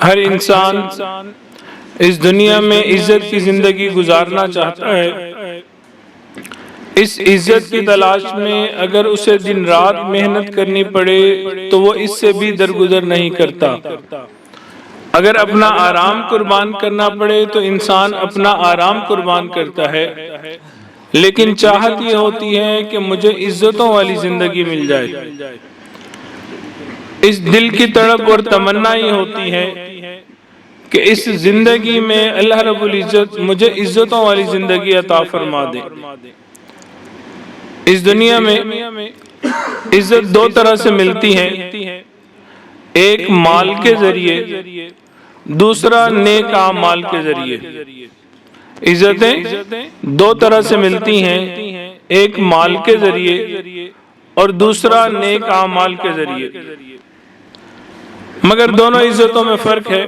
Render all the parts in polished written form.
ہر انسان اس دنیا میں عزت کی زندگی گزارنا چاہتا ہے۔ اس عزت کی تلاش میں اگر اسے دن رات محنت کرنی پڑے تو وہ اس سے بھی درگزر نہیں کرتا۔ اگر اپنا آرام قربان کرنا پڑے تو انسان اپنا آرام قربان کرتا ہے، لیکن چاہت یہ ہوتی ہے کہ مجھے عزتوں والی زندگی مل جائے۔ اس دل کی تڑپ اور تمنا یہ ہوتی ہے کہ اس زندگی میں اللہ رب العزت مجھے عزتوں والی زندگی عطا فرما دے۔ اس دنیا میں عزت دو طرح سے ملتی ہے، ایک مال کے ذریعے، دوسرا نیک اعمال کے ذریعے۔ عزتیں دو طرح سے ملتی ہیں، ایک مال کے ذریعے اور دوسرا نیک اعمال کے ذریعے، مگر دونوں عزتوں میں فرق ہے۔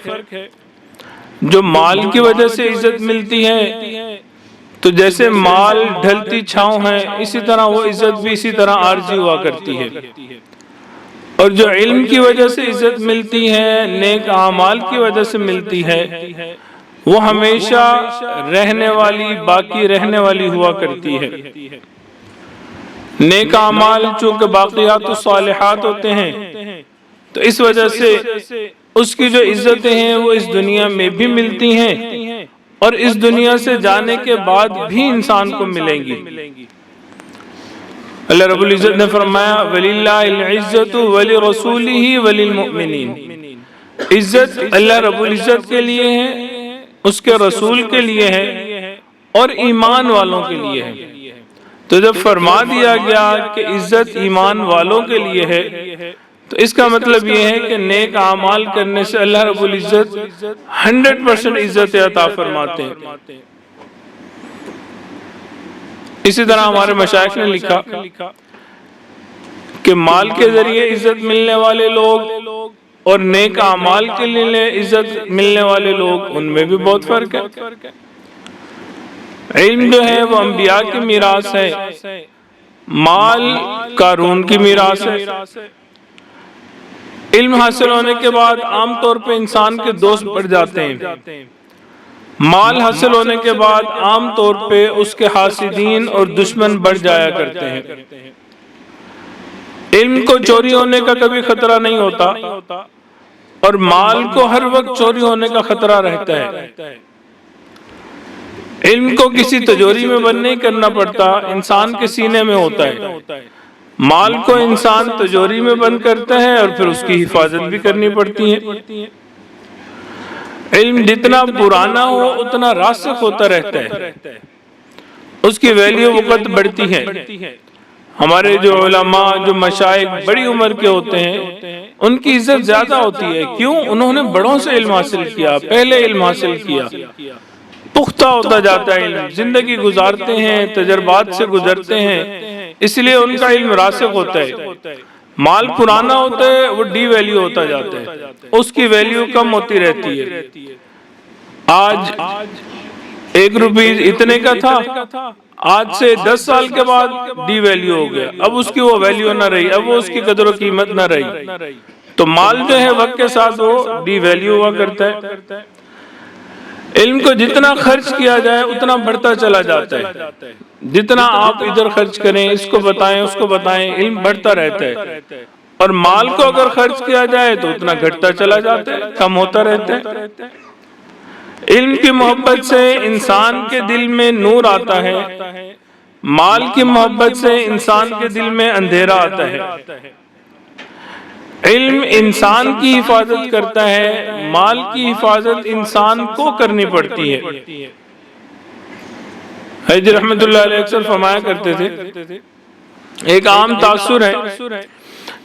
جو مال کی وجہ سے عزت ملتی ہے تو جیسے مال ڈھلتی چھاؤں ہے، اسی طرح وہ عزت بھی اسی طرح عارضی ہوا کرتی ہے۔ اور جو علم کی وجہ سے عزت ملتی ہے، نیک اعمال کی وجہ سے ملتی ہے، وہ ہمیشہ رہنے والی، باقی رہنے والی ہوا کرتی ہے۔ نیک اعمال چونکہ باقیات الصالحات ہوتے ہیں تو اس وجہ سے اس کی جو عزتیں ہیں وہ اس دنیا میں بھی ملتی ہیں اور اس دنیا سے جانے کے بعد بھی انسان کو ملیں گی۔ اللہ رب العزت نے فرمایا وَلِلَّهِ الْعِزَّةُ وَلِرَسُولِهِ وَلِلْمُؤْمِنِينَ، عزت اللہ رب العزت کے لیے ہے، اس کے رسول کے لیے ہے اور ایمان والوں کے لیے ہے۔ تو جب فرما دیا گیا کہ عزت ایمان والوں کے لیے ہے تو اس کا مطلب یہ ہے کہ نیک اعمال کرنے سے اللہ رب العزت 100% عزت عطا فرماتے ہیں۔ اسی طرح ہمارے مشائخ نے لکھا کہ مال کے ذریعے عزت ملنے والے لوگ اور نیک اعمال کے لیے عزت ملنے والے لوگ، ان میں بھی بہت فرق ہے۔ علم جو ہے وہ انبیاء کی میراث ہے، مال قارون کی میراث ہے۔ علم حاصل ہونے کے بعد عام طور پہ انسان کے دوست بڑھ جاتے ہیں، مال حاصل ہونے کے بعد عام طور پہ اس کے حاسدین اور دشمن بڑھ جایا کرتے ہیں۔ علم کو چوری ہونے کا کبھی خطرہ نہیں ہوتا اور مال کو ہر وقت چوری ہونے کا خطرہ رہتا ہے۔ علم کو کسی تجوری میں بند نہیں کرنا پڑتا، انسان کے سینے میں ہوتا ہے۔ مال کو انسان تجوری میں بند کرتا ہے اور پھر اس کی حفاظت بھی کرنی پڑتی ہے۔ علم جتنا پرانا ہو اتنا راسخ ہوتا رہتا ہے، اس کی ویلیو وقت بڑھتی ہے۔ ہمارے جو علماء، جو مشائخ بڑی عمر کے ہوتے ہیں، ان کی عزت زیادہ ہوتی ہے۔ کیوں؟ انہوں نے بڑوں سے علم حاصل کیا، پہلے علم حاصل کیا، پختہ ہوتا جاتا ہے علم، زندگی گزارتے ہیں، تجربات سے گزرتے ہیں، اس لیے ان کا علم راسخ ہوتا ہے۔ مال پرانا ہوتا ہے وہ ڈی ویلیو ہوتا جاتا ہے، اس کی ویلیو کم ہوتی رہتی ہے۔ آج 1 روپے اتنے کا تھا، آج سے 10 سال کے بعد ڈی ویلیو ہو گیا، اب اس کی وہ ویلیو نہ رہی، اب وہ اس کی قدر و قیمت نہ رہی۔ تو مال جو ہے وقت کے ساتھ وہ ڈی ویلیو ہوا کرتا ہے۔ علم کو جتنا خرچ کیا جائے اتنا بڑھتا چلا جاتا ہے، جتنا آپ ادھر خرچ کریں، اس کو بتائیں اس کو بتائیں، علم بڑھتا رہتا ہے۔ اور مال کو اگر خرچ کیا جائے تو اتنا گھٹتا چلا جاتا ہے، کم ہوتا رہتا ہے۔ علم کی محبت سے انسان کے دل میں نور آتا ہے، مال کی محبت سے انسان کے دل میں اندھیرا آتا ہے۔ علم انسان کی حفاظت کرتا ہے، مال کی حفاظت انسان کو کرنی پڑتی ہے۔ حضرت رحمت اللہ علیہ اکثر فرمایا کرتے تھے، ایک عام تاثر ہے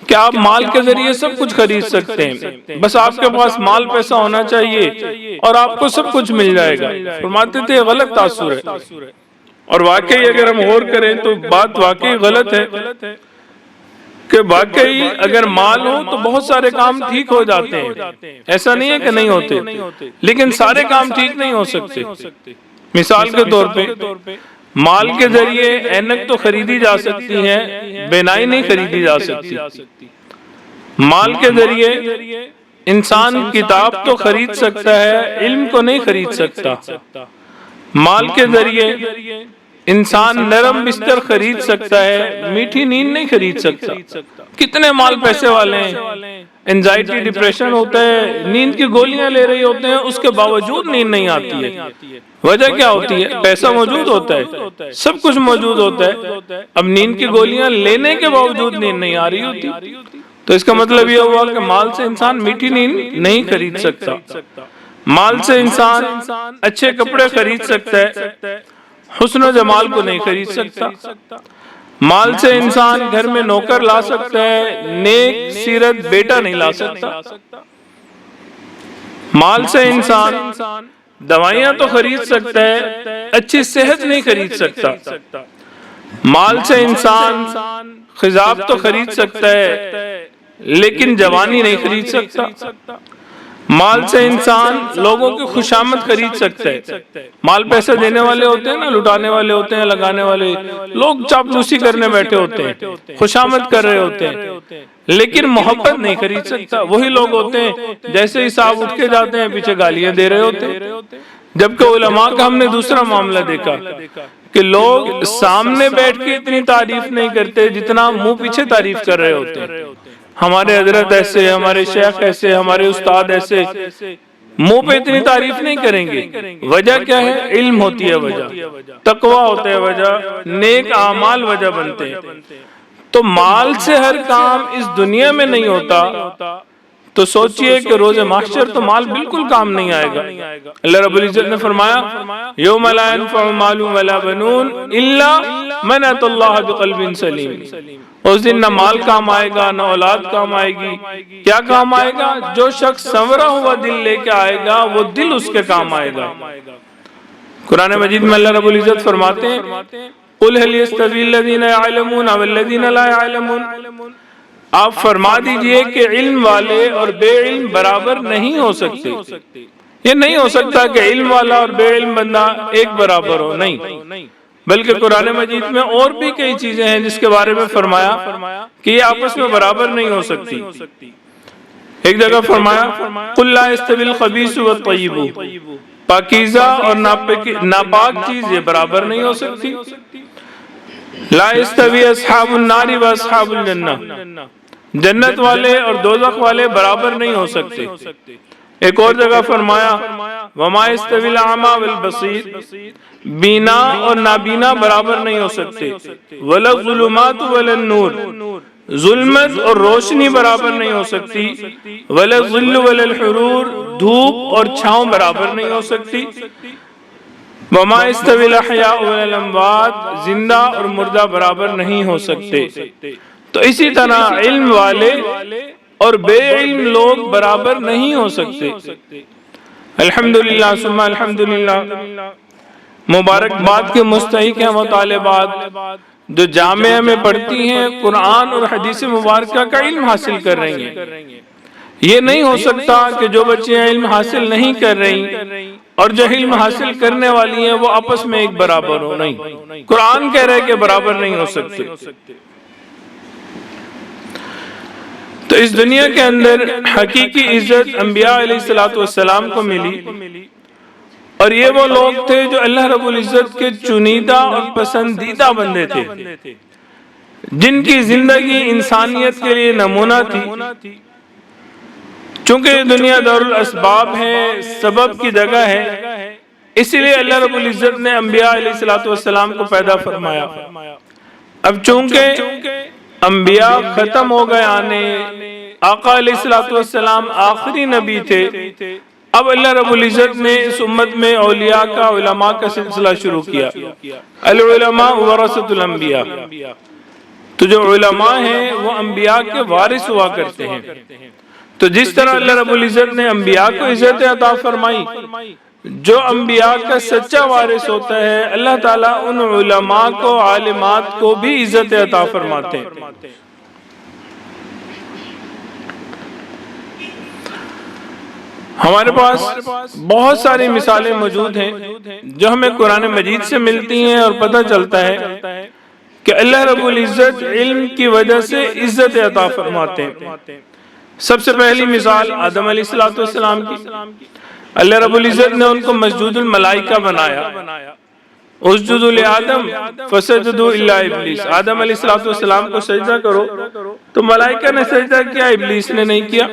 کہ آپ مال کے ذریعے سب کچھ خرید سکتے ہیں، بس آپ کے پاس مال پیسہ ہونا چاہیے اور آپ کو سب کچھ مل جائے گا۔ فرماتے تھے غلط تاثر ہے، اور واقعی اگر ہم غور کریں تو بات واقعی غلط ہے کہ واقعی اگر مال ہو تو بہت سارے کام ٹھیک ہو جاتے ہیں، ایسا نہیں ہے کہ نہیں ہوتے، لیکن سارے کام ٹھیک نہیں ہو سکتے۔ مثال کے طور پہ مال کے ذریعے اینک تو خریدی جا سکتی ہے، بینائی نہیں خریدی جا سکتی۔ مال کے ذریعے انسان کتاب تو خرید سکتا ہے، علم کو نہیں خرید سکتا۔ مال کے ذریعے انسان نرم بستر خرید سکتا ہے، میٹھی نیند نہیں خرید سکتا۔ کتنے مال پیسے والے ہیں، انزائٹی ڈپریشن ہوتا ہے، نیند کی گولیاں لے رہے ہوتے ہیں، اس کے باوجود نیند نہیں آتی ہے۔ وجہ کیا ہوتی ہے؟ پیسہ موجود ہوتا ہے، سب کچھ موجود ہوتا ہے، اب نیند کی گولیاں لینے کے باوجود نیند نہیں آ رہی ہوتی۔ تو اس کا مطلب یہ ہوا کہ مال سے انسان میٹھی نیند نہیں خرید سکتا۔ مال سے انسان اچھے کپڑے خرید سکتا ہے، حسن و جمال کو نہیں خرید سکتا۔ مال سے انسان گھر میں نوکر لا سکتا ہے، نیک سیرت بیٹا نہیں لا سکتا۔ مال سے انسان دوائیاں تو خرید سکتا ہے، اچھی صحت نہیں خرید سکتا۔ مال سے انسان خضاب تو خرید سکتا ہے، لیکن جوانی نہیں خرید سکتا۔ مال سے انسان لوگوں کی خوشامد خرید سکتا ہے۔ مال پیسہ دینے والے ہوتے ہیں نا، لٹانے والے ہوتے ہیں، لگانے والے لوگ چاپلوسی کرنے بیٹھے ہوتے ہیں، خوشامد کر رہے ہوتے ہیں، لیکن محبت نہیں خرید سکتا۔ وہی لوگ ہوتے ہیں جیسے ہی صاحب اٹھ کے جاتے ہیں پیچھے گالیاں دے رہے ہوتے ہیں۔ جبکہ علماء کا ہم نے دوسرا معاملہ دیکھا کہ لوگ سامنے بیٹھ کے اتنی تعریف نہیں کرتے جتنا منہ پیچھے تعریف کر رہے ہوتے ہیں۔ ہمارے حضرت ایسے، ہمارے شیخ ایسے، ہمارے استاد ایسے، منہ پہ اتنی تعریف نہیں کریں گے۔ وجہ کیا ہے؟ علم ہوتی ہے وجہ، تقویٰ ہوتا ہے وجہ، نیک اعمال وجہ بنتے ہیں۔ تو مال سے ہر کام اس دنیا میں نہیں ہوتا، تو سوچئے کہ روز محشر تو مال بالکل کام نہیں آئے گا۔ اللہ رب العزت نے فرمایا یوم لا ينفع مال ولا بنون الا من اتى الله بقلب سلیم۔ اس دن نہ مال کام آئے گا، نہ اولاد کام آئے گی۔ کیا کام آئے گا؟ جو شخص سنورا ہوا دل لے کے آئے گا، وہ دل اس کے کام آئے گا۔ قرآن مجید میں اللہ رب العزت فرماتے ہیں قُلْ هَلْ يَسْتَوِي الَّذِينَ يَعْلَمُونَ وَالَّذِينَ لَا يَعْلَمُونَ، آپ فرما دیجئے کہ علم والے اور بے علم برابر نہیں ہو سکتے۔ یہ نہیں ہو سکتا کہ علم والا اور بے علم بندہ ایک برابر ہو، نہیں، بلکہ قرآن مجید میں اور بھی کئی چیزیں ہیں جس کے بارے میں فرمایا کہ یہ آپس میں برابر نہیں ہو سکتی۔ ایک جگہ فرمایا قُلْ لَا يَسْتَوِي الْخَبِيثُ وَالطَّيِّبُ، پاکیزہ اور ناپاک چیز یہ برابر نہیں ہو سکتی۔ لا يستوي اصحاب النار واصحاب الجنہ، جنت والے اور دوزخ والے برابر نہیں ہو سکتے۔ ایک اور جگہ فرمایا وما يستوي الاعمى والبصير، بینا اور نابینا برابر نہیں ہو سکتے۔ ولا الظلمات ولا النور، ظلمت اور روشنی برابر نہیں ہو سکتی۔ ولا الظل ولا الحرور، دھوپ اور چھاؤں برابر نہیں ہو سکتی۔ وما يستوي الاحياء ولا الاموات، زندہ اور مردہ برابر نہیں ہو سکتے۔ تو اسی طرح علم والے اور بے علم لوگ برابر نہیں ہو سکتے۔ الحمدللہ ثم الحمدللہ، مبارکباد کے مستحق ہیں وہ طالبات جو جامعہ میں پڑھتی ہیں، قرآن اور حدیث مبارکہ کا علم حاصل کر رہی ہیں۔ یہ نہیں ہو سکتا کہ جو بچیاں علم حاصل نہیں کر رہی اور جو علم حاصل کرنے والی ہیں وہ آپس میں ایک برابر ہو، نہیں، قرآن کہہ رہے کہ برابر نہیں ہو سکتے۔ تو اس دنیا کے اندر حقیقی عزت انبیاء علیہ السلام کو ملی، اور یہ وہ لوگ تھے جو اللہ رب العزت کے چنیدہ اور پسندیدہ بندے تھے، جن کی زندگی انسانیت کے لیے نمونہ تھی۔ چونکہ یہ دنیا دار الاسباب ہے، سبب کی جگہ ہے، اسی لیے اللہ رب العزت نے انبیاء علیہ السلام کو پیدا فرمایا۔ اب چونکہ انبیاء ختم ہو گئے آنے، آقا علیہ السلام آخری نبی تھے، اب اللہ رب العزت نے اس امت میں اولیاء کا، علماء کا سلسلہ شروع کیا۔ العلماء ورثۃ الانبیاء، تو جو علماء ہیں وہ انبیاء کے وارث ہوا کرتے ہیں۔ تو جس طرح اللہ رب العزت نے انبیاء کو عزت عطا فرمائی، جو انبیاء کا سچا وارث ہوتا ہے، اللہ تعالیٰ ان علماء کو، عالمات کو بھی عزت عطا فرماتے ہیں۔ ہمارے پاس بہت ساری مثالیں موجود ہیں جو ہمیں قرآن مجید سے ملتی ہیں، اور پتہ چلتا ہے کہ اللہ رب العزت علم کی وجہ سے عزت عطا فرماتے ہیں۔ سب سے پہلی مثال آدم علیہ السلام کی، اللہ رب العزت نے ان کو مسجود الملائکہ بنایا، اسجدوا لآدم فسجدوا الا ابلیس، آدم علیہ السلام کو سجدہ کرو تو ملائکہ نے سجدہ کیا، ابلیس نے نہیں کیا۔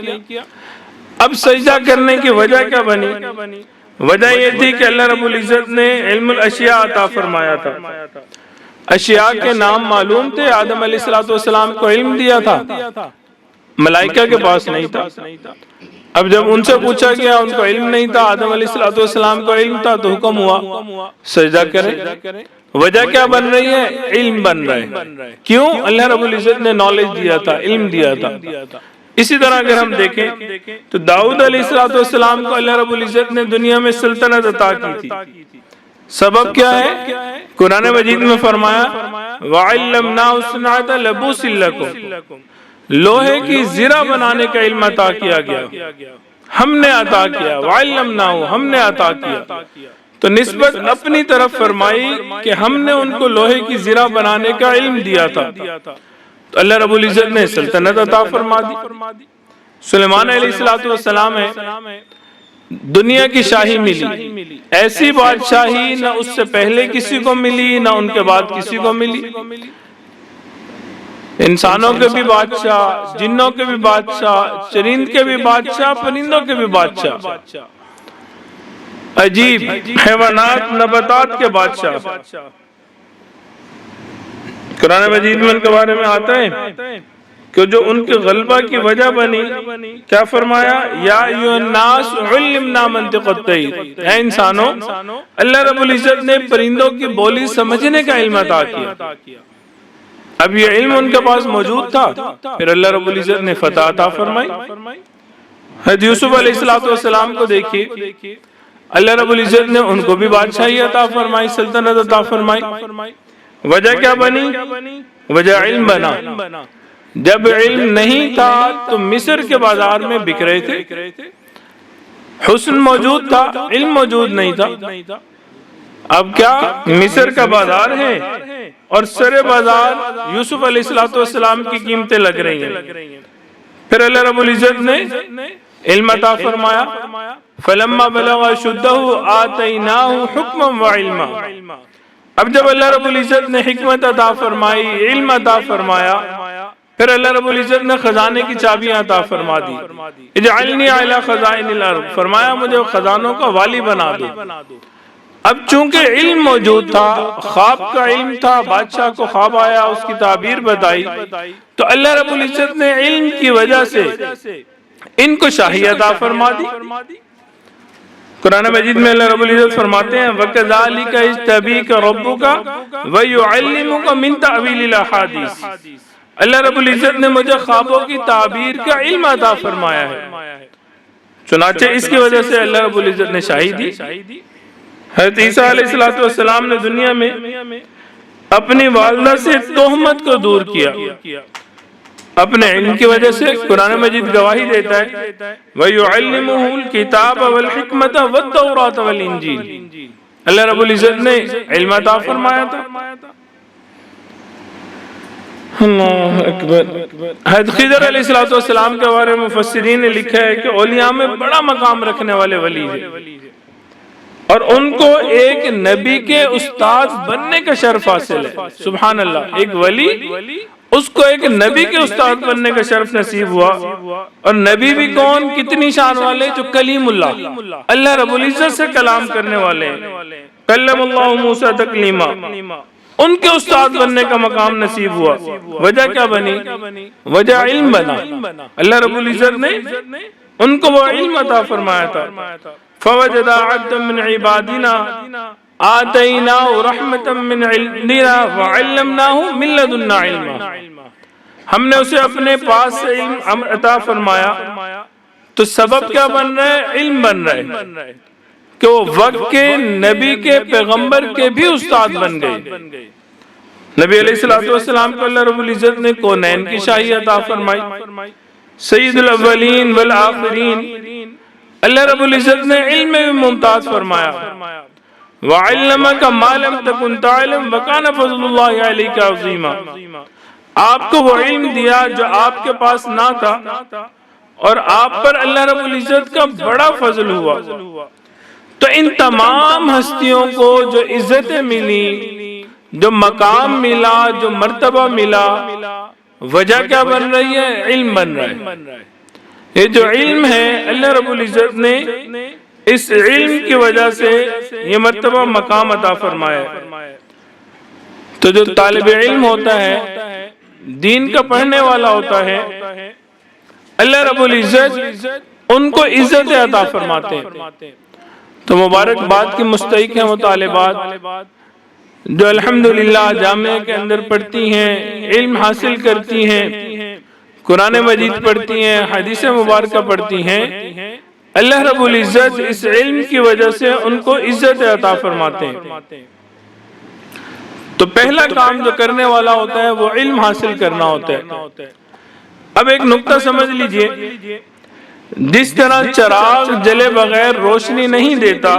اب سجدہ کرنے کی وجہ کیا بنی؟ وجہ یہ تھی کہ اللہ رب العزت نے علم الاشیاء عطا فرمایا تھا، اشیاء کے نام معلوم تھے، آدم علیہ السلام کو علم دیا تھا، ملائکہ کے پاس نہیں تھا۔ اب جب ان سے پوچھا گیا ان کو علم نہیں تھا، آدم علیہ السلام کو علم تھا، تو حکم ہوا سجدہ کرے۔ وجہ کیا بن رہی ہے؟ علم بن رہا ہے۔ کیوں؟ اللہ رب العزت نے نالج دیا تھا، علم دیا تھا۔ اسی طرح اگر ہم دیکھیں تو داؤد علیہ السلام کو اللہ رب العزت نے دنیا میں سلطنت عطا کی تھی، سبب کیا ہے؟ قرآن مجید میں فرمایا وَعَلَّمْنَاهُ صِنْعَةَ لَبُوسٍ لَكُمْ، لوہے کی زرہ بنانے کا علم عطا کیا گیا، ہم نے عطا کیا، وَعَلَّمْنَاهُ، ہم نے عطا کیا۔ تو نسبت اپنی طرف فرمائی کہ ہم نے ان کو لوہے کی زرہ بنانے کا علم دیا تھا، تو اللہ رب العزت نے سلطنت عطا فرما دی۔ سلیمان علیہ السلام ہے، دنیا کی شاہی ملی، ایسی بادشاہی نہ اس سے پہلے کسی کو ملی نہ ان کے بعد کسی کو ملی، انسانوں کے بھی بادشاہ، جنوں کے بھی بادشاہ، چرند کے بھی بادشاہ، پرندوں کے بھی بادشاہ، عجیب حیوانات نباتات کے بادشاہ۔ قرآن مجید میں ان کے بارے میں آتا ہے کہ جو ان کے غلبہ کی وجہ بنی، کیا فرمایا؟ یا ایھا الناس علمنا منطق الطیر، اے انسانوں اللہ رب العزت نے پرندوں کی بولی سمجھنے کا علم عطا کیا۔ اب یہ علم ان کے پاس موجود تھا، پھر اللہ رب العزت نے فتح عطا فرمائی۔ حضرت یوسف علیہ السلام کو دیکھیے، اللہ رب العزت نے ان کو بھی بادشاہی عطا فرمائی، سلطنت عطا فرمائی۔ وجہ کیا بنی؟ وجہ علم بنا۔ جب علم نہیں تھا تو مصر کے بازار میں بک رہے تھے، حسن موجود تھا، علم موجود نہیں تھا۔ اب کیا؟ مصر کا بازار ہے اور سرے بازار یوسف علیہ السلام کی قیمتیں لگ رہی ہیں۔ پھر اللہ رب العزت نے علم عطا فرمایا، فَلَمَّا بَلَغَ أَشُدَّهُ آتَيْنَاهُ حُکْمًا وَعِلْمًا۔ اب جب اللہ رب العزت نے حکمت عطا فرمائی، علم عطا فرمایا، پھر اللہ رب العزت نے خزانے کی چابیاں عطا فرما دی، اجعلنی علی خزائن الارض، فرمایا مجھے خزانوں کا والی بنا دو۔ اب چونکہ علم موجود تھا، خواب کا علم تھا، بادشاہ کو خواب آیا، اس کی تعبیر بتائی، تو اللہ رب العزت نے علم کی وجہ سے ان کو شاہی عطا فرما دی۔ قرآن مجید میں اللہ رب العزت فرماتے ہیں وَكَذَلِكَ اجْتَبِيكَ رَبُّكَ وَيُعَلِّمُكَ مِن تَأْوِيلِ الْأَحَادِيثِ، اللہ رب العزت نے مجھے خوابوں کی تعبیر کا علم عطا فرمایا ہے، چنانچہ اس کی وجہ سے اللہ رب العزت نے شاہی دی۔ حضرت عیسیٰ علیہ السلام نے دنیا میں اپنی والدہ سے تہمت کو دور کیا اپنے علم کی وجہ سے۔ قرآن مجید گواہی دیتا ہے وَيُعَلِّمُهُ الْكِتَابَ وَالْحِكْمَةَ وَالتَّوْرَاةَ وَالْإِنْجِيلَ، اللہ رب العزت نے علم عطا فرمایا تھا۔ اللہ اکبر۔ حضرت خضر علیہ السلام کے بارے میں مفسرین نے لکھا ہے کہ اولیاء میں بڑا مقام رکھنے والے ولی ہیں، اور ان کو ایک نبی کے استاد بننے کا شرف حاصل ہے۔ سبحان اللہ، ایک ولی اس کو ایک نبی کے استاد بننے کا شرف نصیب ہوا، اور نبی بھی کون؟ کتنی شان والے؟ جو کلیم اللہ، اللہ رب العزت سے کلام کرنے والے ہیں، کلم اللہ موسیٰ تکلیما، ان کے استاد بننے کا مقام نصیب ہوا۔ وجہ کیا بنی؟ وجہ علم بنا، اللہ رب العزت نے ان کو وہ علم عطا فرمایا تھا۔ فوجد عبدا من عبادنا آتیناہ رحمتا من عندنا وعلمناہ من لدنا علما، ہم نے اسے اپنے پاس سے علم عطا فرمایا، تو سبب کیا بن رہا ہے؟ علم بن رہا ہے کہ وہ وقت کے نبی کے پیغمبر کے بھی استاد بن گئے۔ نبی علیہ السلام کو اللہ رب العزت نے کونین کی شاہی عطا فرمائی، سید الاولین والآخرین، اللہ رب العزت نے علم میں بھی ممتاز فرمایا، وَعَلَّمَكَ مَا لَمْ تَكُنْ تَعْلَمْ وَكَانَ فَضْلُ اللَّهِ عَلَيْكَ عَظِيمًا، آپ کو وہ علم دیا جو آپ کے پاس نہ تھا، اور آپ پر اللہ رب العزت کا بڑا فضل ہوا۔ تو ان تمام ہستیوں کو جو عزتیں ملی، جو مقام ملا، جو مرتبہ ملا، وجہ کیا بن رہی ہے؟ علم بن رہا ہے۔ یہ جو علم ہے اللہ رب العزت نے اس علم کی وجہ سے یہ مرتبہ مقام عطا فرمایا ہے۔ تو جو طالب علم ہوتا ہے، دین کا پڑھنے والا ہوتا ہے، اللہ رب العزت ان کو عزت عطا فرماتے ہیں۔ تو مبارکباد کی مستحق ہیں وہ طالبات جو الحمدللہ جامعہ کے اندر پڑھتی ہیں، علم حاصل کرتی ہیں، قرآن مجید پڑھتی ہیں، حدیث مبارکہ پڑھتی ہیں۔ اللہ رب العزت اس علم کی وجہ سے ان کو عزت عطا فرماتے ہیں۔ تو پہلا کام جو کرنے والا ہوتا ہے وہ علم حاصل کرنا ہوتا ہے۔ اب ایک نقطہ سمجھ لیجئے، جس طرح چراغ جلے بغیر روشنی نہیں دیتا،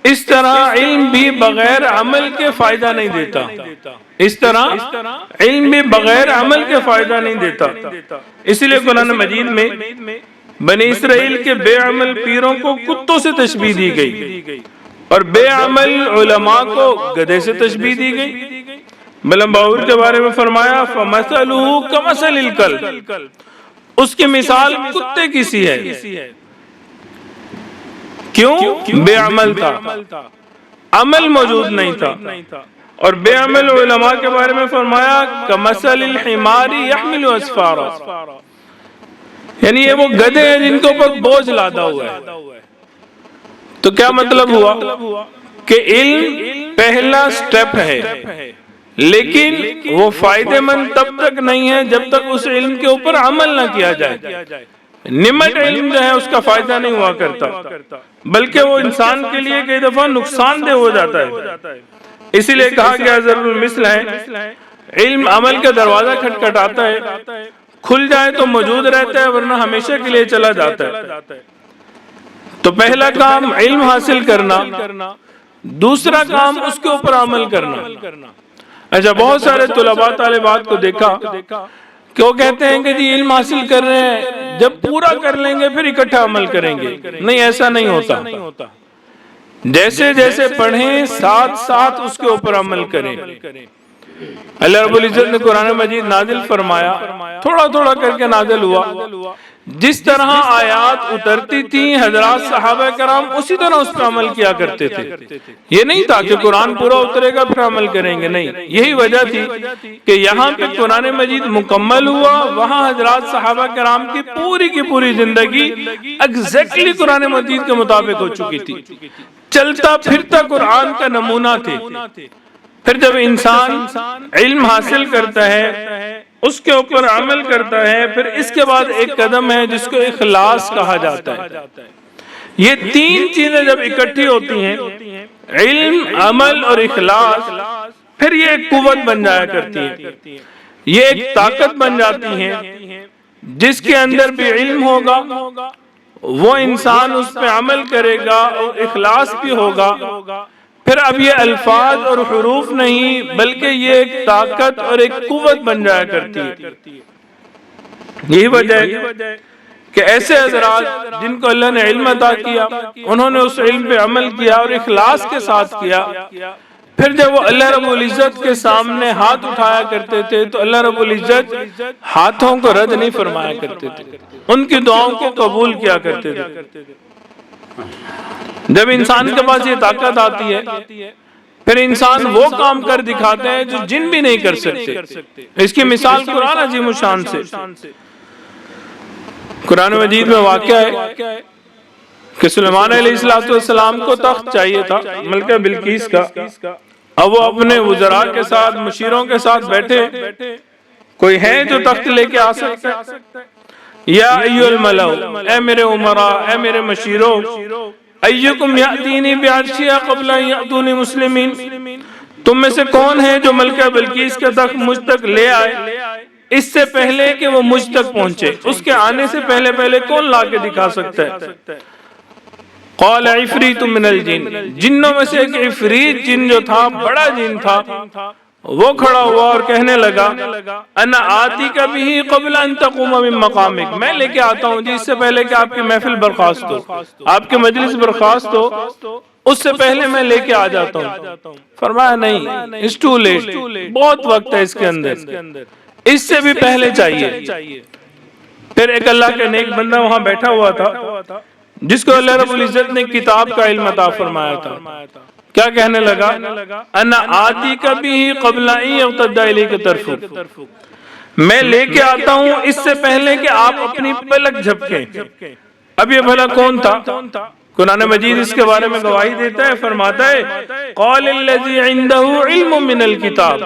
اس طرح علم بھی بغیر عمل کے فائدہ نہیں دیتا۔ اس طرح علم بھی بغیر عمل کے فائدہ نہیں دیتا۔ اس لیے قرآن مجید میں بنی اسرائیل کے بے عمل پیروں کو کتوں سے تشبیہ دی گئی اور بے عمل علماء کو گدھے سے تشبیہ دی گئی۔ بلند باور کے بارے میں فرمایا فَمَثَلُهُ كَمَثَلِ الْكَلْبِ، اس کی مثال کتے کی سی ہے۔ کیوں؟ بے عمل تھا، عمل موجود نہیں تھا۔ اور بے عمل علماء کے بارے میں فرمایا کَمَثَلِ الْحِمَارِ يَحْمِلُ أَسْفَارًا، یعنی یہ وہ گدھے ہیں جن کے اوپر بوجھ لادا ہوا ہے۔ تو کیا مطلب ہوا کہ علم پہلا سٹیپ ہے، لیکن وہ فائدہ مند تب تک نہیں ہے جب تک اس علم کے اوپر عمل نہ کیا جائے۔ نمٹ علم جو ہے اس کا فائدہ نہیں ہوا کرتا، بلکہ وہ انسان کے لیے کئی دفعہ نقصان دہ ہو جاتا ہے۔ اسی لیے کہا گیا ضرور مثل ہے، علم عمل کا دروازہ کھٹکھٹاتا ہے، کھل جائے تو موجود رہتا ہے ورنہ ہمیشہ کے لیے چلا جاتا ہے۔ تو پہلا کام علم حاصل کرنا، دوسرا کام اس کے اوپر عمل کرنا۔ اچھا، بہت سارے طلباء طالبات کو دیکھا کہ وہ کہتے ہیں کہ جی علم حاصل کر رہے ہیں، جب پورا کر لیں گے پھر اکٹھا عمل کریں گے۔ نہیں، ایسا نہیں ہوتا۔ جیسے جیسے پڑھیں ساتھ ساتھ اس کے اوپر عمل کریں۔ اللہ رب العزت نے قرآن مجید نازل فرمایا، تھوڑا تھوڑا کر کے نازل ہوا۔ جس طرح آیات اترتی تھیں حضرات صحابہ کرام اسی طرح اس پر عمل کیا کرتے تھے۔ یہ نہیں تھا کہ قرآن پورا اترے گا پھر عمل کریں گے، نہیں، یہی وجہ تھی کہ یہاں پہ قرآن مجید مکمل ہوا، وہاں حضرات صحابہ کرام کی پوری زندگی ایگزیکٹلی قرآن مجید کے مطابق ہو چکی تھی، چلتا پھرتا قرآن کا نمونہ تھے۔ پھر جب انسان علم حاصل کرتا ہے، اس کے اوپر عمل کرتا ہے، پھر اس کے بعد ایک قدم ہے جس کو اخلاص کہا جاتا ہے۔ یہ تین چیزیں جب اکٹھی ہوتی ہیں، علم، عمل اور اخلاص، پھر یہ ایک قوت بن جایا کرتی ہے، یہ ایک طاقت بن جاتی ہے۔ جس کے اندر بھی علم ہوگا وہ انسان اس پہ عمل کرے گا اور اخلاص بھی ہوگا۔ پھر اب یہ الفاظ اور حروف نہیں بلکہ یہ ایک طاقت اور ایک قوت بن جایا کرتی ہے۔ یہی وجہ ہے کہ ایسے حضرات جن کو اللہ نے علم عطا کیا، انہوں نے اس علم پہ عمل کیا اور اخلاص کے ساتھ کیا۔ پھر جب وہ اللہ رب العزت کے سامنے ہاتھ اٹھایا کرتے تھے تو اللہ رب العزت ہاتھوں کو رد نہیں فرمایا کرتے تھے، ان کی دعاؤں کو قبول کیا کرتے تھے۔ جب انسان کے پاس یہ طاقت آتی ہے پھر انسان وہ کام کر دکھاتے ہیں جو جن بھی نہیں کر سکتے۔ اس کی مثال قرآن عظیم الشان سے، قرآن مجید میں واقعہ ہے کہ سلیمان علیہ السلام کو تخت چاہیے تھا ملکہ بلقیس کا۔ اب وہ اپنے وزراء کے ساتھ، مشیروں کے ساتھ بیٹھے، کوئی ہے جو تخت لے کے آ سکتا ہے؟ یا ایھا الملأ، اے میرے عمراء، اے میرے مشیروں، ایکم یأتینی بعرشہا قبل ان یأتونی مسلمین، تم میں سے کون ہے جو ملکہ بلقیس کا تخت مجھ تک لے آئے اس سے پہلے کہ وہ مجھ تک پہنچے؟ اس کے آنے سے پہلے کون لا کے دکھا سکتا ہے؟ قال عفریت من الجن، جنوں میں سے ایک عفریت جن جو تھا، بڑا جن تھا، وہ کھڑا ہوا اور کہنے لگا انا آتی کا بھی قبل ان تقوم من مقامک، میں لے کے آتا ہوں جی اس سے پہلے کہ آپ کی محفل برخاست ہو، آپ کی مجلس برخاست ہو، اس سے پہلے میں لے کے آ جاتا ہوں۔ فرمایا نہیں، it's too late، بہت وقت ہے اس کے اندر، اس سے بھی پہلے چاہیے۔ پھر ایک اللہ کا نیک بندہ وہاں بیٹھا ہوا تھا جس کو اللہ رب العزت نے کتاب کا علم عطا فرمایا تھا، کیا کہنے لگا انا آتی کا بھی قبل ان یرتد الیک طرفک، میں لے کے آتا ہوں اس سے پہلے کہ آپ اپنی پلک جھپکیں۔ اب یہ بھلا کون تھا؟ قرآن مجید اس کے بارے میں گواہی دیتا ہے، فرماتا ہے قال الذی عنده علم من الکتاب،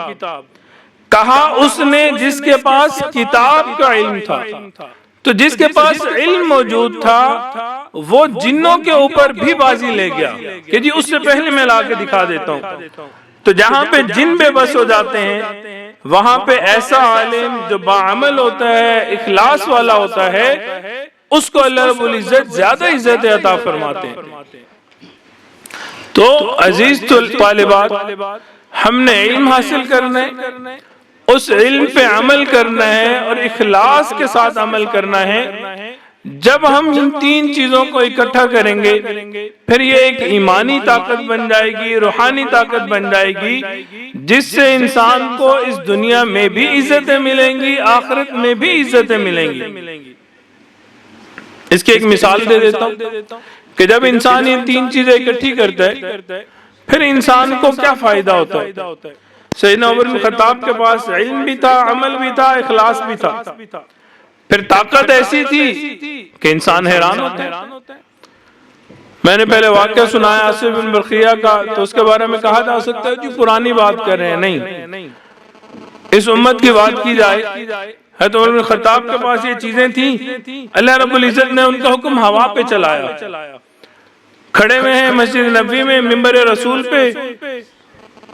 کہا اس نے جس کے پاس کتاب کا علم تھا۔ تو جس کے پاس علم موجود تھا وہ جنوں کے اوپر بھی بازی لے گیا کہ جی اس سے پہلے میں لا کے دکھا دیتا ہوں۔ تو جہاں پہ جن بے بس ہو جاتے ہیں وہاں پہ ایسا عالم جو باعمل ہوتا ہے، اخلاص والا ہوتا ہے، اس کو اللہ رب العزت زیادہ عزت عطا فرماتے ہیں۔ تو عزیز طالبات، ہم نے علم حاصل کرنا ہے، اس علم پہ عمل کرنا ہے اور اخلاص کے ساتھ عمل کرنا ہے۔ جب ہم ان تین چیزوں کو اکٹھا کریں گے پھر یہ ایک ایمانی طاقت بن جائے گی، روحانی طاقت بن جائے گی، جس سے انسان کو اس دنیا میں بھی عزتیں ملیں گی، آخرت میں بھی عزتیں ملیں گی۔ اس کی ایک مثال دے دیتا ہوں کہ جب انسان یہ تین چیزیں اکٹھی کرتا ہے پھر انسان کو کیا فائدہ ہوتا ہے۔ سیدنا عمر بن خطاب کے پاس علم بھی تھا، عمل بھی تھا، اخلاص بھی تھا، پھر طاقت ایسی تھی کہ انسان حیران ہوتا ہے۔ میں نے پہلے واقعہ سنایا آصف بن برقیہ کا، تو اس کے بارے میں کہا جا سکتا ہے جی پرانی بات کر رہے ہیں، نہیں، اس امت کی بات کی جائے۔ حضرت عمر بن خطاب کے پاس یہ چیزیں تھیں، اللہ رب العزت نے ان کا حکم ہوا پہ چلایا۔ کھڑے ہوئے ہیں مسجد نبوی میں منبر رسول پہ،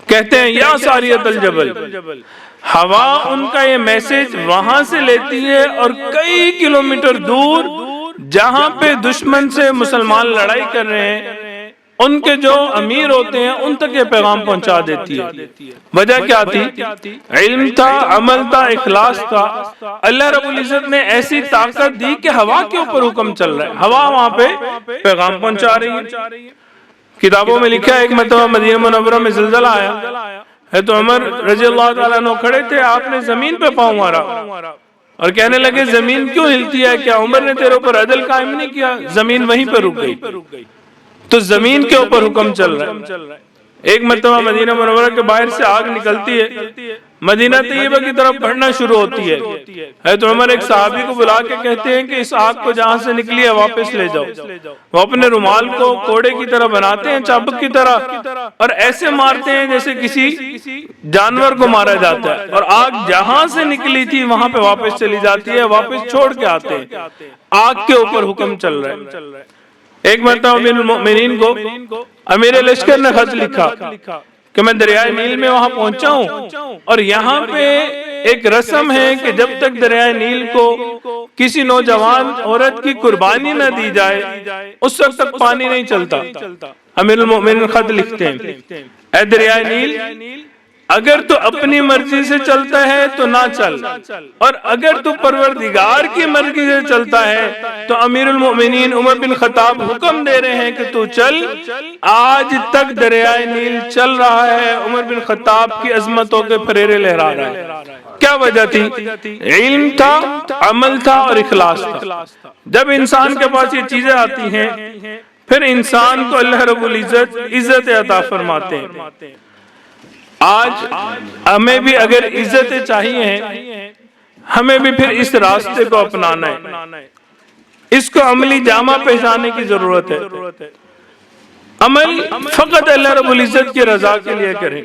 کہتے ہیں یا ساریت الجبل، ہوا ان کا یہ میسج وہاں سے لیتی ہے اور کئی کلومیٹر دور جہاں پہ دشمن سے مسلمان لڑائی کر رہے ہیں ان کے جو امیر ہوتے ہیں ان تک یہ پیغام پہنچا دیتی ہے۔ وجہ کیا تھی؟ علم تھا، عمل تھا، اخلاص تھا۔ اللہ رب العزت نے ایسی طاقت دی کہ ہوا کے اوپر حکم چل رہا ہے، ہوا وہاں پہ پیغام پہنچا رہی ہے۔ کتابوں میں لکھا ہے ایک مرتبہ مدینہ منورہ میں زلزلہ آیا ہے تو عمر رضی اللہ تعالیٰ عنہ کھڑے تھے، آپ نے زمین پہ پاؤں مارا اور کہنے لگے زمین کیوں ہلتی ہے، کیا عمر نے تیرے اوپر عدل قائم نہیں کیا؟ زمین وہیں پہ رک گئی۔ تو زمین کے اوپر حکم چل رہا ہے۔ ایک مرتبہ مدینہ منورہ کے باہر سے آگ نکلتی ہے، مدینہ طیبہ کی طرف بڑھنا شروع ہوتی ہے۔ حضرت عمر ایک صحابی کو بلا کے کہتے ہیں کہ اس آگ کو جہاں سے نکلی ہے واپس لے جاؤ۔ وہ اپنے رومال کو کوڑے کی طرح بناتے ہیں، چابک کی طرح، اور ایسے مارتے ہیں جیسے کسی جانور کو مارا جاتا ہے، اور آگ جہاں سے نکلی تھی وہاں پہ واپس چلی جاتی ہے، واپس چھوڑ کے آتے ہیں۔ آگ کے اوپر حکم چل رہا ہے۔ ایک مرتبہ امیر المؤمنین کو امیر لشکر نے خط لکھا کہ میں دریائے نیل میں وہاں پہنچا ہوں اور یہاں پہ ایک رسم ہے کہ جب تک دریائے نیل کو کسی نوجوان عورت کی قربانی نہ دی جائے اس وقت تک پانی نہیں چلتا۔ امیر المؤمنین خط لکھتے ہیں اے دریائے نیل، اگر تو اپنی مرضی سے چلتا ہے تو نہ چل، اور اگر تو پروردگار کی مرضی سے چلتا ہے تو امیر المؤمنین عمر بن خطاب حکم دے رہے ہیں کہ تو چل۔ آج تک دریائے نیل چل رہا ہے، عمر بن خطاب کی عظمتوں کے پھریرے لہرا رہا ہے۔ کیا وجہ تھی؟ علم تھا، عمل تھا اور اخلاص تھا۔ جب انسان کے پاس یہ چیزیں آتی ہیں پھر انسان کو اللہ رب العزت عزت عطا فرماتے ہیں۔ آج ہمیں بھی اگر عزتیں چاہیے ہیں ہمیں بھی پھر اس راستے کو اپنانا ہے، اس کو عملی جامہ پہنانے کی ضرورت ہے۔ عمل فقط اللہ رب العزت کی رضا کے لیے کریں،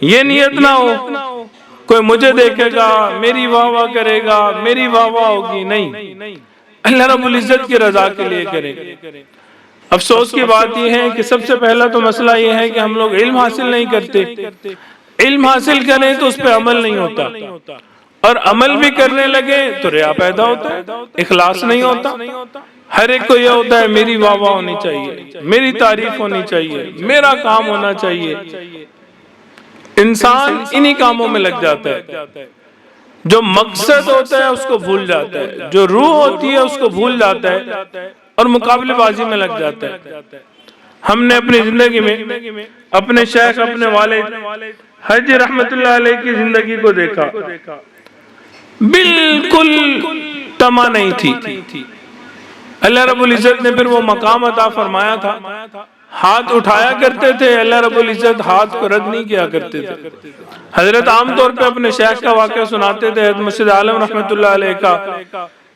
یہ نیت نہ ہو کوئی مجھے دیکھے گا، میری واہ واہ کرے گا، میری واہ واہ ہوگی، نہیں، اللہ رب العزت کی رضا کے لیے کریں۔ افسوس کی بات یہ ہے کہ سب سے پہلا تو مسئلہ یہ ہے کہ ہم لوگ علم حاصل نہیں کرتے، علم حاصل کریں تو اس پہ عمل نہیں ہوتا، اور عمل بھی کرنے لگے تو ریا پیدا ہوتا ہے، اخلاص نہیں ہوتا۔ ہر ایک کو یہ ہوتا ہے میری واہ واہ ہونی چاہیے، میری تعریف ہونی چاہیے، میرا کام ہونا چاہیے۔ انسان انہی کاموں میں لگ جاتا ہے، جو مقصد ہوتا ہے اس کو بھول جاتا ہے، جو روح ہوتی ہے اس کو بھول جاتا ہے اور مقابلے بازی میں لگ جاتا ہے۔ ہم نے اپنی زندگی میں اپنے شیخ، اپنے والد حج رحمت اللہ علیہ کی زندگی کو دیکھا، بالکل تما نہیں تھی۔ اللہ رب العزت نے پھر وہ مقام عطا فرمایا تھا، ہاتھ اٹھایا کرتے تھے، اللہ رب العزت ہاتھ کو رد نہیں کیا کرتے تھے۔ حضرت عام طور پہ اپنے شیخ کا واقعہ سناتے تھے، حضرت مرشد عالم رحمت اللہ علیہ کا،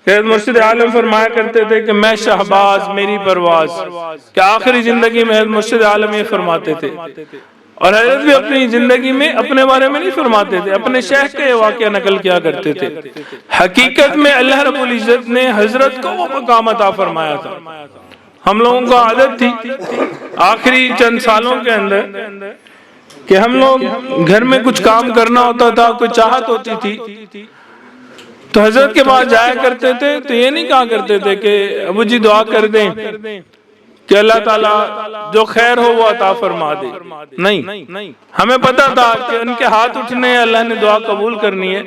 حضرت مرشد عالم فرمایا کرتے تھے کہ میں شہباز میری پرواز، کہ آخری زندگی میں حضرت مرشد عالم یہ فرماتے تھے۔ اور حضرت بھی اپنی زندگی میں اپنے بارے میں نہیں فرماتے تھے، اپنے شیخ کا یہ واقعہ نقل کیا کرتے تھے۔ حقیقت میں اللہ رب العزت نے حضرت کو وہ مقام عطا فرمایا تھا۔ ہم لوگوں کو عادت تھی آخری چند سالوں کے اندر کہ ہم لوگ گھر میں کچھ کام کرنا ہوتا تھا، کوئی چاہت ہوتی تھی تو حضرت کے پاس جایا کرتے تھے، تو یہ نہیں کہا کرتے تھے کہ ابو جی دعا کر دیں کہ اللہ تعالیٰ جو خیر ہو وہ عطا فرما دے۔ نہیں، ہمیں پتا تھا کہ ان کے ہاتھ اٹھنے اللہ نے دعا قبول کرنی ہے۔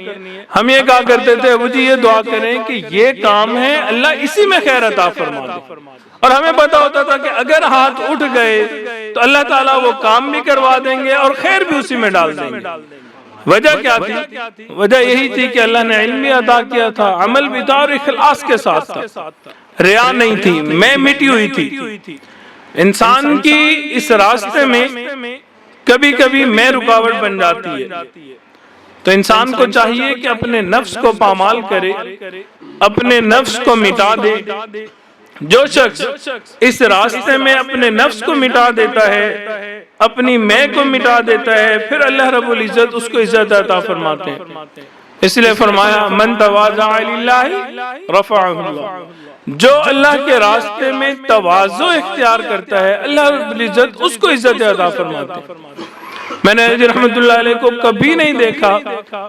ہم یہ کہا کرتے تھے ابو جی یہ دعا کریں کہ یہ کام ہے اللہ اسی میں خیر عطا فرما دے، اور ہمیں پتا ہوتا تھا کہ اگر ہاتھ اٹھ گئے تو اللہ تعالیٰ وہ کام بھی کروا دیں گے اور خیر بھی اسی میں ڈال دیں گے۔ وجہ کیا تھی؟ وجہ یہی تھی کہ اللہ نے علم بھی عطا کیا تھا، عمل بھی تھا اور اخلاص کے ساتھ تھا، ریا نہیں تھی، میں مٹی ہوئی تھی۔ انسان کی اس راستے میں کبھی کبھی میں رکاوٹ بن جاتی ہے، تو انسان کو چاہیے کہ اپنے نفس کو پامال کرے، اپنے نفس کو مٹا دے۔ جو شخص اس راستے میں اپنے نفس کو مٹا دیتا ہے، اپنی میں کو مٹا دیتا ہے، پھر اللہ رب العزت اس کو عزت عطا فرماتے ہیں۔ اس لیے فرمایا من تواضع للہ رفعہ اللہ، جو اللہ کے راستے میں تواضع اختیار کرتا ہے اللہ رب العزت اس کو عزت عطا فرماتے ہیں۔ میں نے حضرت رحمت اللہ علیہ کو کبھی نہیں دیکھا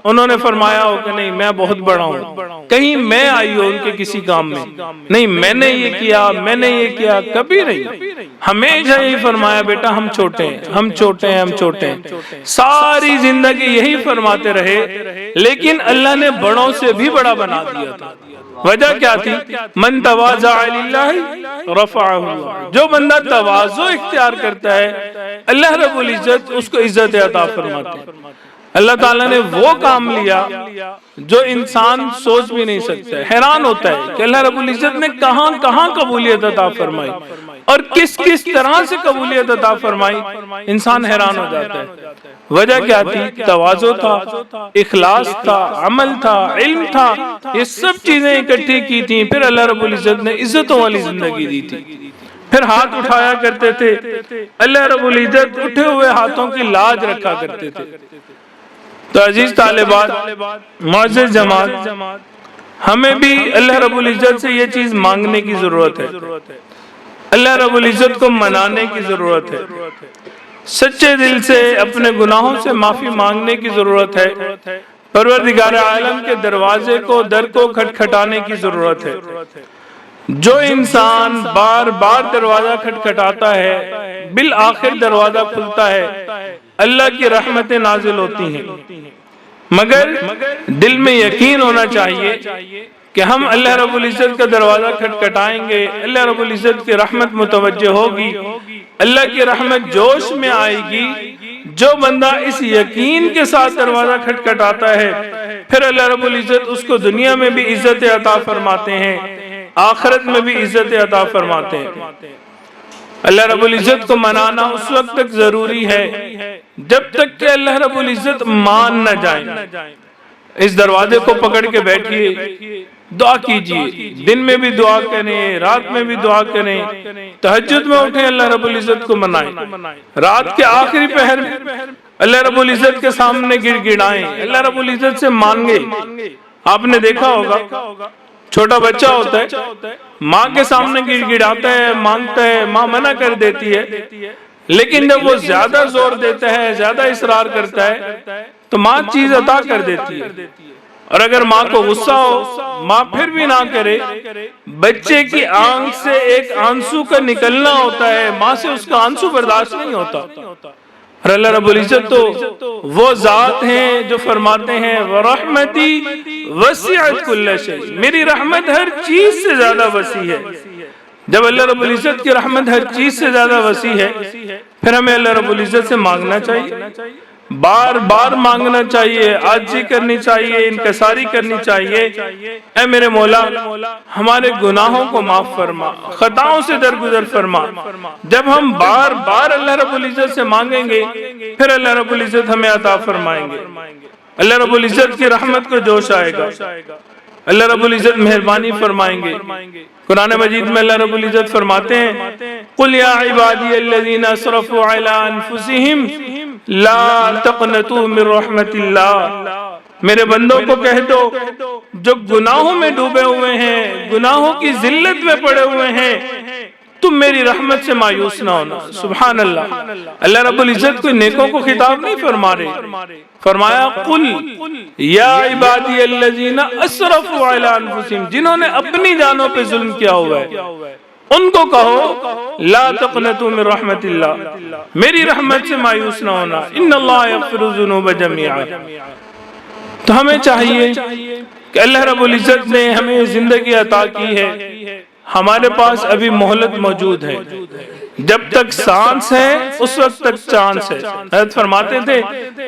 انہوں نے فرمایا ہو کہ نہیں میں بہت بڑا ہوں، کہیں میں آئی ہو ان کے کسی کام میں، نہیں میں نے یہ کیا، میں نے یہ کیا، کبھی نہیں۔ ہمیشہ یہی فرمایا بیٹا ہم چھوٹے ہیں، ہم چھوٹے ہیں، ہم چھوٹے ہیں، ساری زندگی یہی فرماتے رہے، لیکن اللہ نے بڑوں سے بھی بڑا بنا دیا تھا۔ وجہ کیا تھی؟ من تواضع للہ رفعہ اللہ، جو بندہ تواضع اختیار کرتا ہے اللہ رب العزت اس کو عزت عطا فرماتے ہیں۔ اللہ تعالیٰ نے وہ کام لیا جو انسان سوچ بھی نہیں سکتا ہے، حیران ہوتا ہے کہ اللہ رب العزت نے کہاں کہاں قبولیت عطا فرمائی اور کس کس طرح سے قبولیت عطا فرمائی، انسان حیران ہو جاتا ہے۔ وجہ کیا تھی؟ تواضع تھا، اخلاص تھا، عمل تھا، علم تھا، یہ سب چیزیں اکٹھی کی تھیں، پھر اللہ رب العزت نے عزتوں والی زندگی دی تھی۔ پھر ہاتھ اٹھایا کرتے تھے، اللہ رب العزت اٹھے ہوئے ہاتھوں کی لاج رکھا کرتے تھے۔ تو عزیز طالبات، معزز جماعت، ہمیں بھی اللہ رب العزت سے یہ چیز مانگنے کی ضرورت ہے، اللہ رب العزت کو منانے کی ضرورت ہے، سچے دل سے اپنے گناہوں سے معافی مانگنے کی ضرورت ہے، پروردگار عالم کے دروازے کو، در کو کھٹکھٹانے کی ضرورت ہے۔ جو انسان بار بار دروازہ کھٹکھٹاتا ہے بالآخر دروازہ کھلتا ہے، اللہ کی رحمتیں نازل ہوتی ہیں، مگر دل میں یقین ہونا چاہیے کہ ہم اللہ رب العزت کا دروازہ کھٹکھٹائیں گے، اللہ رب العزت کی رحمت متوجہ ہوگی، اللہ کی رحمت جوش میں آئے گی۔ جو بندہ اس یقین کے ساتھ دروازہ کھٹکھٹاتا ہے پھر اللہ رب العزت اس کو دنیا میں بھی عزت عطا فرماتے ہیں، آخرت میں بھی عزت عطا فرماتے ہیں۔ اللہ رب العزت کو منانا اس وقت تک ضروری ہے جب تک کہ اللہ رب العزت مان نہ جائیں۔ اس دروازے کو پکڑ کے بیٹھیے، دعا کیجئے، دن میں بھی دعا کریں، رات میں بھی دعا کریں، تہجد میں اٹھیں اللہ رب العزت کو منائیں، رات کے آخری پہر میں اللہ رب العزت کے سامنے گڑ گڑائیں، اللہ رب العزت سے مانگے۔ آپ نے دیکھا ہوگا چھوٹا بچہ ہوتا ہے، ماں کے سامنے گڑ گڑاتا ہے، مانگتا ہے، ماں منع کر دیتی ہے، لیکن جب وہ زیادہ زور دیتا ہے، زیادہ اصرار کرتا ہے تو ماں چیز عطا کر دیتی ہے۔ اور اگر ماں کو غصہ ہو، ماں پھر بھی نہ کرے، بچے کی آنکھ سے ایک آنسو کا نکلنا ہوتا ہے، ماں سے اس کا آنسو برداشت نہیں ہوتا۔ اور اللہ رب العزت تو وہ ذات ہیں جو فرماتے ہیں وَرَحْمَتِي وَسِعَتْ كُلَّ شَيْءٍ، میری رحمت ہر چیز سے زیادہ وسیع ہے۔ جب اللہ رب العزت کی رحمت ہر چیز سے زیادہ وسیع ہے، پھر ہمیں اللہ رب العزت سے مانگنا چاہیے، بار بار مانگنا چاہیے، عاجزی کرنی چاہیے، انکساری کرنی چاہیے۔ اے میرے مولا، ہمارے گناہوں کو معاف فرما، خطاؤں سے درگزر فرما۔ جب ہم بار بار اللہ رب العزت سے مانگیں گے، پھر اللہ رب العزت ہمیں عطا فرمائیں گے، اللہ رب العزت کی رحمت کو جوش آئے گا، اللہ رب العزت مہربانی فرمائیں گے۔ قرآن مجید میں اللہ رب العزت فرماتے ہیں قُلْ يَا عِبَادِيَ الَّذِينَ أَسْرَفُوا عَلَىٰ أَنفُسِهِمْ لَا تَقْنَطُوا مِن رَحْمَةِ اللَّهِ، میرے بندوں کو کہہ دو جو گناہوں میں ڈوبے ہوئے ہیں، گناہوں کی ذلت میں پڑے ہوئے ہیں، تم میری رحمت سے مایوس نہ ہونا۔ سبحان اللہ، اللہ رب العزت کوئی نیکوں کو خطاب نہیں فرما رہے، فرمایا قل یا عبادی الذین اسرفوا علی انفسہم، جنہوں نے اپنی جانوں پہ ظلم کیا ہوا ہے ان کو کہو لا تقنطوا من رحمت اللہ، میری رحمت سے مایوس نہ ہونا، ان اللہ یغفر الذنوب جميعا۔ تو ہمیں چاہیے کہ اللہ رب العزت نے ہمیں زندگی عطا کی ہے، ہمارے پاس ابھی مہلت موجود ہے، جب تک سانس ہے اس وقت تک چانس ہے۔ حضرت فرماتے تھے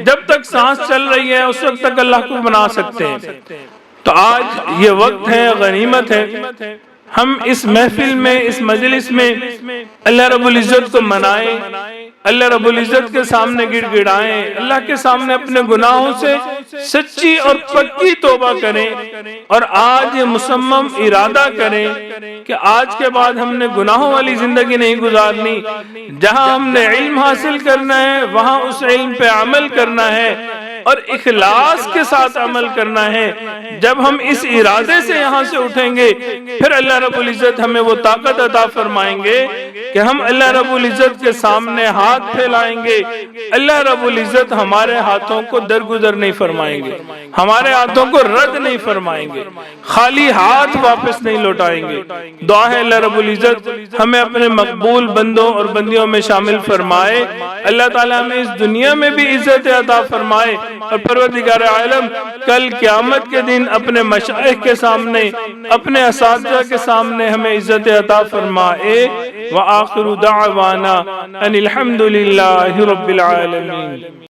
جب تک سانس چل رہی ہے اس وقت تک اللہ کو بنا سکتے ہیں۔ تو آج یہ وقت ہے، غنیمت ہے، ہم اس محفل میں، اس مجلس میں اللہ رب العزت کو منائیں، اللہ رب العزت کے سامنے گڑ گڑائیں، اللہ کے سامنے اپنے گناہوں سے سچی اور پکی توبہ کریں، اور آج یہ مصمم ارادہ کریں کہ آج کے بعد ہم نے گناہوں والی زندگی نہیں گزارنی، جہاں ہم نے علم حاصل کرنا ہے وہاں اس علم پہ عمل کرنا ہے اور اخلاص کے ساتھ عمل کرنا ہے۔ جب ہم اس ارادے سے یہاں سے اٹھیں گے پھر اللہ رب العزت ہمیں وہ طاقت عطا فرمائیں گے کہ ہم اللہ رب العزت کے سامنے ہاتھ پھیلائیں گے، اللہ رب العزت ہمارے ہاتھوں کو درگزر نہیں فرمائیں گے، ہمارے ہاتھوں کو رد نہیں فرمائیں گے، خالی ہاتھ واپس نہیں لوٹائیں گے۔ دعا ہے اللہ رب العزت ہمیں اپنے مقبول بندوں اور بندیوں میں شامل فرمائے، اللہ تعالیٰ ہمیں اس دنیا میں بھی عزت عطا فرمائے، اور پروردگار عالم کل قیامت کے دن اپنے مشائخ کے سامنے، اپنے اساتذہ کے سامنے ہمیں عزت عطا فرمائے۔ وآخر دعوانا ان الحمد للہ رب العالمین۔